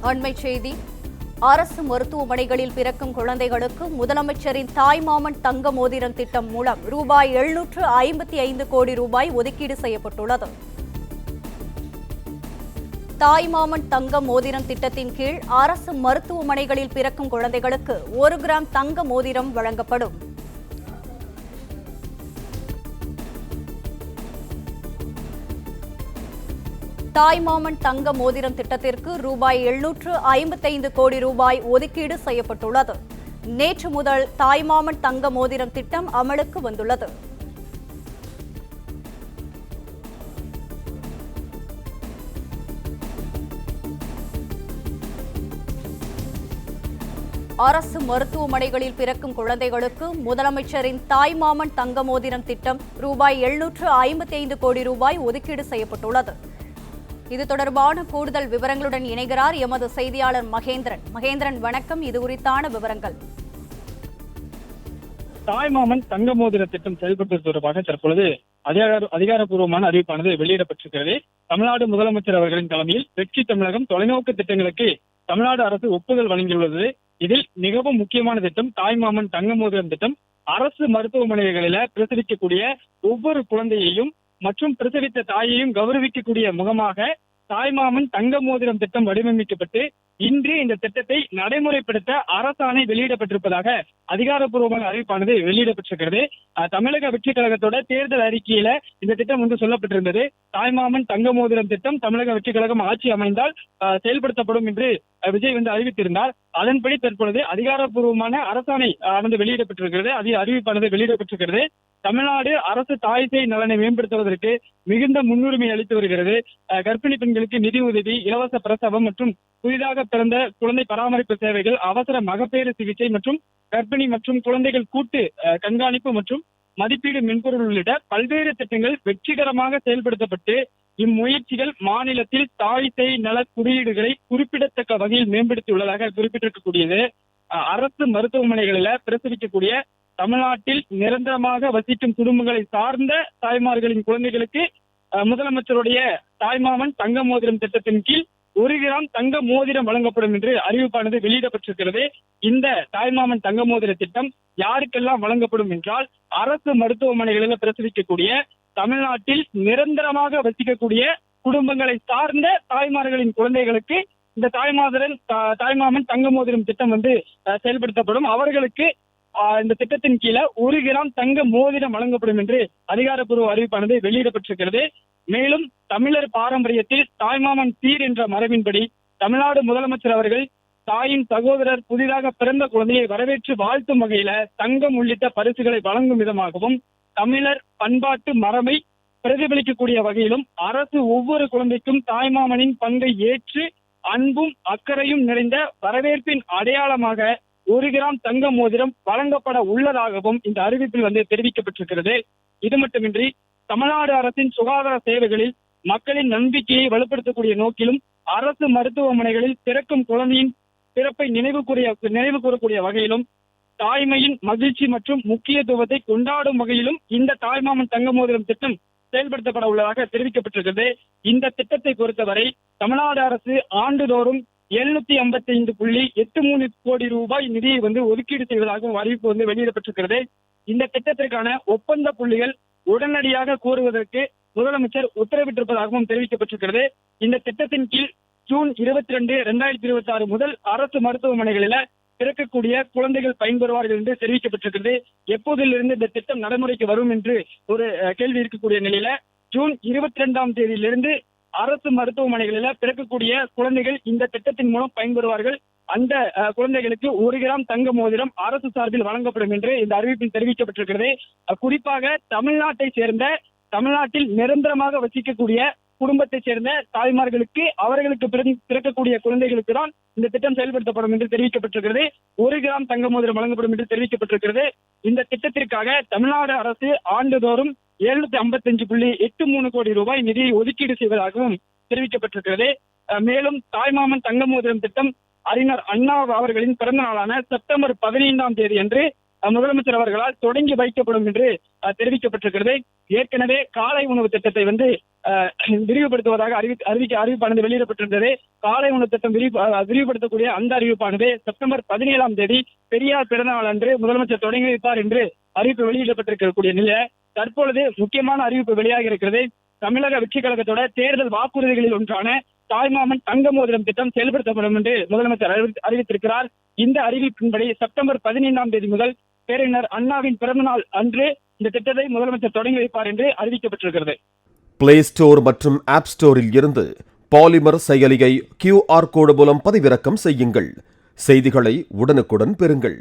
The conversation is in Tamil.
அண்மைச் செய்தி. அரசு மருத்துவமனைகளில் பிறக்கும் குழந்தைகளுக்கு முதலமைச்சரின் தாய்மாமன் தங்க மோதிரம் திட்டம் மூலம் ரூபாய் 755 கோடி ஒதுக்கீடு செய்யப்பட்டுள்ளது. தாய்மாமன் தங்க மோதிரம் திட்டத்தின் கீழ் அரசு மருத்துவமனைகளில் பிறக்கும் குழந்தைகளுக்கு 1 கிராம் தங்க மோதிரம் வழங்கப்படும். தாய்மாமன் தங்க மோதிரம் திட்டத்திற்கு ரூபாய் 755 கோடி ஒதுக்கீடு செய்யப்பட்டுள்ளது. நேற்று முதல் தாய்மாமன் தங்க மோதிரம் திட்டம் அமலுக்கு வந்துள்ளது. அரசு மருத்துவமனைகளில் பிறக்கும் குழந்தைகளுக்கு முதலமைச்சரின் தாய்மாமன் தங்க மோதிரம் திட்டம் ரூபாய் 755 கோடி ஒதுக்கீடு செய்யப்பட்டுள்ளது. இது தொடர்பான கூடுதல் விவரங்களுடன் இணைகிறார் எமது செய்தியாளர் மகேந்திரன். மகேந்திரன், வணக்கம். இது குறித்தான விவரங்கள். தாய்மாமன் தங்க மோதிர திட்டம் செயல்படுத்துவது தொடர்பாக தற்பொழுது அதிகாரப்பூர்வமான அறிவிப்பானது வெளியிடப்பட்டிருக்கிறது. தமிழ்நாடு முதலமைச்சர் அவர்களின் தலைமையில் வெற்றி தமிழகம் தொலைநோக்கு திட்டங்களுக்கு தமிழ்நாடு அரசு ஒப்புதல் வழங்கியுள்ளது. இதில் மிகவும் முக்கியமான திட்டம் தாய்மாமன் தங்க மோதிரம் திட்டம். அரசு மருத்துவமனைகளில பிரசவிக்கக்கூடிய ஒவ்வொரு குழந்தையையும் மற்றும் பிரசவித்த தாயையும் கௌரவிக்கக்கூடிய முகமாக தாய்மாமன் தங்க மோதிரம் திட்டம் வடிவமைக்கப்பட்டு இன்று இந்த திட்டத்தை நடைமுறைப்படுத்த அரசாணை வெளியிடப்பட்டிருப்பதாக அதிகாரப்பூர்வமான அறிவிப்பானது வெளியிடப்பட்டிருக்கிறது. தமிழக வெற்றி கழகத்தோட தேர்தல் அறிக்கையில இந்த திட்டம் சொல்லப்பட்டிருந்தது. தாய்மாமன் தங்க மோதிரம் திட்டம் தமிழக வெற்றி கழகம் ஆட்சி அமைந்தால் செயல்படுத்தப்படும் என்று விஜய் அறிவித்திருந்தார். அதன்படி தற்பொழுது அதிகாரப்பூர்வமான அரசாணை வெளியிடப்பட்டிருக்கிறது. அறிவிப்பானது வெளியிடப்பட்டிருக்கிறது. தமிழ்நாடு அரசு தாய் சேய் நலனை மேம்படுத்துவதற்கு மிகுந்த முன்னுரிமை அளித்து வருகிறது. கர்ப்பிணி பெண்களுக்கு நிதி உதவி, இலவச பிரசவம் மற்றும் புதிதாக பிறந்த குழந்தை பராமரிப்பு சேவைகள், அவசர மகப்பேறு சிகிச்சை மற்றும் கர்ப்பிணி மற்றும் குழந்தைகள் கூட்டு கண்காணிப்பு மற்றும் மதிப்பீடு மென்பொருள் உள்ளிட்ட பல்வேறு திட்டங்கள் வெற்றிகரமாக செயல்படுத்தப்பட்டு இம்முயற்சிகள் மாநிலத்தில் தாய் சேய் நல குறியீடுகளை குறிப்பிடத்தக்க வகையில் மேம்படுத்தியுள்ளதாக குறிப்பிட்டிருக்கக்கூடியது. அரசு மருத்துவமனைகளில பிரசவிக்கக்கூடிய தமிழ்நாட்டில் நிரந்தரமாக வசிக்கும் குடும்பங்களை சார்ந்த தாய்மார்களின் குழந்தைகளுக்கு முதலமைச்சருடைய தாய்மாமன் தங்க மோதிரம் திட்டத்தின் கீழ் 1 கிராம் தங்க மோதிரம் வழங்கப்படும் என்று அறிவிப்பானது வெளியிடப்பட்டிருக்கிறது. இந்த தாய்மாமன் தங்க மோதிர திட்டம் யாருக்கெல்லாம் வழங்கப்படும் என்றால், அரசு மருத்துவமனைகளில் பிரசவிக்கக்கூடிய தமிழ்நாட்டில் நிரந்தரமாக வசிக்கக்கூடிய குடும்பங்களை சார்ந்த தாய்மார்களின் குழந்தைகளுக்கு இந்த தாய்மாமன் தங்க மோதிரம் திட்டம் செயல்படுத்தப்படும். அவர்களுக்கு இந்த திட்டத்தின் கீழே 1 கிராம் தங்க மோதிரம் வழங்கப்படும் என்று அதிகாரப்பூர்வ அறிவிப்பானது வெளியிடப்பட்டிருக்கிறது. மேலும் தமிழர் பாரம்பரியத்தில் தாய்மாமன் சீர் என்ற மரபின்படி தமிழ்நாடு முதலமைச்சர் அவர்கள் தாயின் சகோதரர் புதிதாக பிறந்த குழந்தையை வரவேற்று வாழ்த்தும் வகையில தங்கம் உள்ளிட்ட பரிசுகளை வழங்கும் விதமாகவும் தமிழர் பண்பாட்டு மரபை பிரதிபலிக்கக்கூடிய வகையிலும் அரசு ஒவ்வொரு குழந்தைக்கும் தாய்மாமனின் பங்கை ஏற்று அன்பும் அக்கறையும் நிறைந்த வரவேற்பின் அடையாளமாக 1 கிராம் தங்க மோதிரம் வழங்கப்பட உள்ளதாகவும் இந்த அறிவிப்பில் தெரிவிக்கப்பட்டிருக்கிறது. இது மட்டுமின்றி தமிழ்நாடு அரசின் சுகாதார சேவைகளில் மக்களின் நம்பிக்கையை வலுப்படுத்தக்கூடிய நோக்கிலும் அரசு மருத்துவமனைகளில் பிறக்கும் குழந்தையின் பிறப்பை நினைவு கூறக்கூடிய வகையிலும் தாய்மையின் மகிழ்ச்சி மற்றும் முக்கியத்துவத்தை கொண்டாடும் வகையிலும் இந்த தாய்மாமன் தங்க மோதிரம் திட்டம் செயல்படுத்தப்பட உள்ளதாக தெரிவிக்கப்பட்டிருக்கிறது. இந்த திட்டத்தை பொறுத்தவரை தமிழ்நாடு அரசு ஆண்டுதோறும் 755.83 கோடி நிதியை ஒதுக்கீடு செய்வதாகவும் அறிவிப்பு வெளியிடப்பட்டிருக்கிறது. இந்த திட்டத்திற்கான ஒப்பந்த புள்ளிகள் உடனடியாக கோருவதற்கு முதலமைச்சர் உத்தரவிட்டிருப்பதாகவும் தெரிவிக்கப்பட்டிருக்கிறது. இந்த திட்டத்தின் கீழ் ஜூன் 22, 2026 முதல் அரசு மருத்துவமனைகளில பிறக்கக்கூடிய குழந்தைகள் பயன்பெறுவார்கள் என்று தெரிவிக்கப்பட்டிருக்கிறது. எப்போதிலிருந்து இந்த திட்டம் நடைமுறைக்கு வரும் என்று ஒரு கேள்வி இருக்கக்கூடிய நிலையில ஜூன் 22ஆம் தேதியிலிருந்து அரசு மருத்துவமனைகளில பிறக்கக்கூடிய குழந்தைகள் இந்த திட்டத்தின் மூலம் பயன்பெறுவார்கள். அந்த குழந்தைகளுக்கு 1 கிராம் தங்க மோதிரம் அரசு சார்பில் வழங்கப்படும் என்று இந்த அறிவிப்பில் தெரிவிக்கப்பட்டிருக்கிறது. குறிப்பாக தமிழ்நாட்டில் நிரந்தரமாக வசிக்கக்கூடிய குடும்பத்தை சேர்ந்த தாய்மார்களுக்கு அவர்களுக்கு பிறக்கக்கூடிய குழந்தைகளுக்கு தான் இந்த திட்டம் செயல்படுத்தப்படும் என்று தெரிவிக்கப்பட்டிருக்கிறது. 1 கிராம் தங்க மோதிரம் வழங்கப்படும் என்று தெரிவிக்கப்பட்டிருக்கிறது. இந்த திட்டத்திற்காக தமிழ்நாடு அரசு ஆண்டுதோறும் 755.83 கோடி நிதியை ஒதுக்கீடு செய்வதாகவும் தெரிவிக்கப்பட்டிருக்கிறது. மேலும் தாய்மாமன் தங்க மோதிரம் திட்டம் அறிஞர் அண்ணா அவர்களின் பிறந்த நாளான செப்டம்பர் 15ஆம் தேதி அன்று முதலமைச்சர் அவர்களால் தொடங்கி வைக்கப்படும் என்று தெரிவிக்கப்பட்டிருக்கிறது. ஏற்கனவே காலை உணவு திட்டத்தை விரிவுபடுத்துவதாக அறிவிப்பானது வெளியிடப்பட்டிருந்தது. காலை உணவு திட்டம் விரிவுபடுத்தக்கூடிய அந்த அறிவிப்பானது செப்டம்பர் 17ஆம் தேதி பெரியார் பிறந்தநாள் அன்று முதலமைச்சர் தொடங்கி வைப்பார் என்று அறிவிப்பு வெளியிடப்பட்டிருக்கக்கூடிய நிலையில் தற்பொழுது முக்கியமான அறிவிப்பு வெளியாகி இருக்கிறது. தமிழக வெற்றி கழகத்தோட தேர்தல் வாக்குறுதிகளில் ஒன்றான தாய்மாமன் தங்க மோதிரம் திட்டம் செயல்படுத்தப்படும் என்று முதலமைச்சர் அறிவித்திருக்கிறார். இந்த அறிவிப்பின்படி செப்டம்பர் 15ஆம் தேதி முதல் பேரறிஞர் அண்ணாவின் பிறந்தநாள் அன்று இந்த திட்டத்தை முதலமைச்சர் தொடங்கி வைப்பார் என்று அறிவிக்கப்பட்டிருக்கிறது. பிளே ஸ்டோர் மற்றும் ஆப் ஸ்டோரில் இருந்து பாலிமர் செயலியை QR கோடு மூலம் பதிவிறக்கம் செய்யுங்கள். செய்திகளை உடனுக்குடன் பெறுங்கள்.